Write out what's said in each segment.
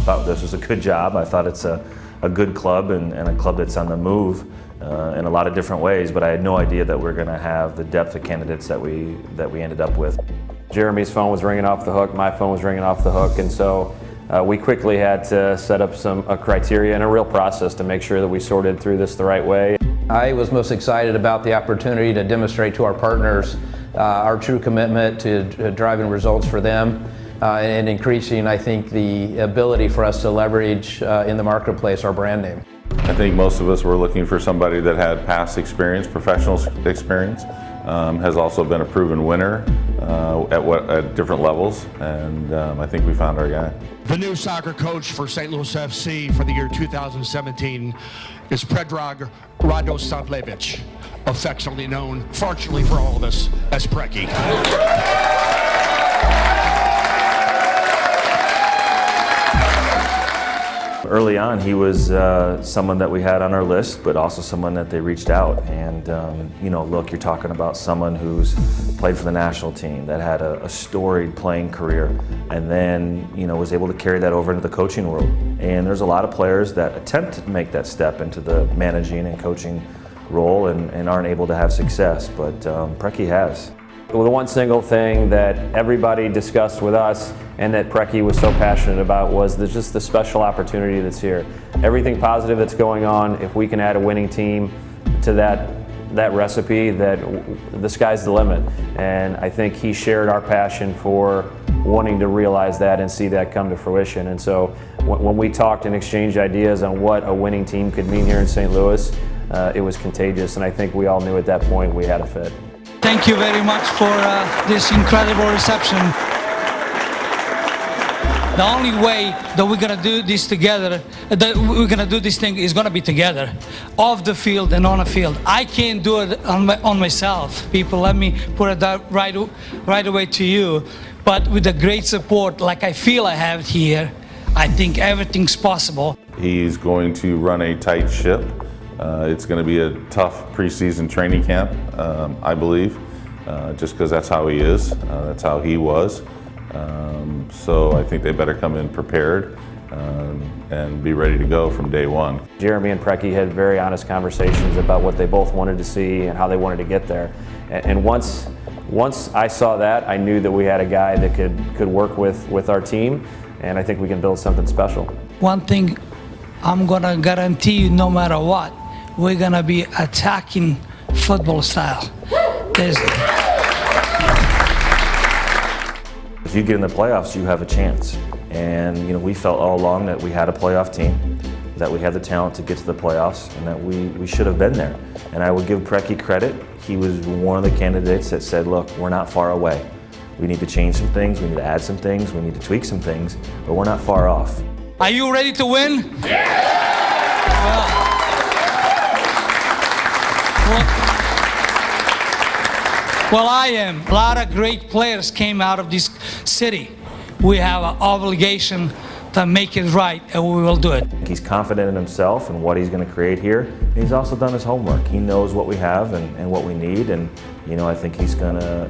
thought this was a good job. I thought it's a good club and a club that's on the move in a lot of different ways, but I had no idea that we're going to have the depth of candidates that we ended up with. Jeremy's phone was ringing off the hook, my phone was ringing off the hook, and so we quickly had to set up a criteria and a real process to make sure that we sorted through this the right way. I was most excited about the opportunity to demonstrate to our partners our true commitment to driving results for them and increasing, I think, the ability for us to leverage in the marketplace our brand name. I think most of us were looking for somebody that had past experience, professional experience, has also been a proven winner at different levels, and I think we found our guy. The new soccer coach for St. Louis FC for the year 2017 is Predrag Radosavljevic, affectionately known, fortunately for all of us, as Preki. Early on, he was someone that we had on our list, but also someone that they reached out. And you know, look, you're talking about someone who's played for the national team, that had a storied playing career, and then was able to carry that over into the coaching world. And there's a lot of players that attempt to make that step into the managing and coaching role and aren't able to have success, but Preki has. Well, the one single thing that everybody discussed with us and that Preki was so passionate about was just the special opportunity that's here. Everything positive that's going on, if we can add a winning team to that recipe, that the sky's the limit. And I think he shared our passion for wanting to realize that and see that come to fruition. And so when we talked and exchanged ideas on what a winning team could mean here in St. Louis, it was contagious, and I think we all knew at that point we had a fit. Thank you very much for this incredible reception. The only way that we're gonna do this together, that we're gonna do this thing, is gonna be together, off the field and on the field. I can't do it on myself. People, let me put it that right away to you. But with the great support, like I feel I have here, I think everything's possible. He's going to run a tight ship. It's going to be a tough preseason training camp, I believe, just because that's how he is, that's how he was. So I think they better come in prepared and be ready to go from day one. Jeremy and Preki had very honest conversations about what they both wanted to see and how they wanted to get there. And once I saw that, I knew that we had a guy that could work with our team, and I think we can build something special. One thing I'm gonna guarantee you, no matter what, we're gonna be attacking football style. If you get in the playoffs, you have a chance. And we felt all along that we had a playoff team, that we had the talent to get to the playoffs, and that we should have been there. And I would give Preki credit. He was one of the candidates that said, look, we're not far away. We need to change some things, we need to add some things, we need to tweak some things, but we're not far off. Are you ready to win? Yeah! Well, I am. A lot of great players came out of this city. We have an obligation to make it right, and we will do it. He's confident in himself and what he's going to create here. And he's also done his homework. He knows what we have and what we need, and I think he's gonna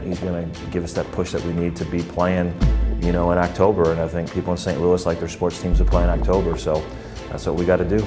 give us that push that we need to be playing, in October. And I think people in St. Louis like their sports teams to play in October, so that's what we got to do.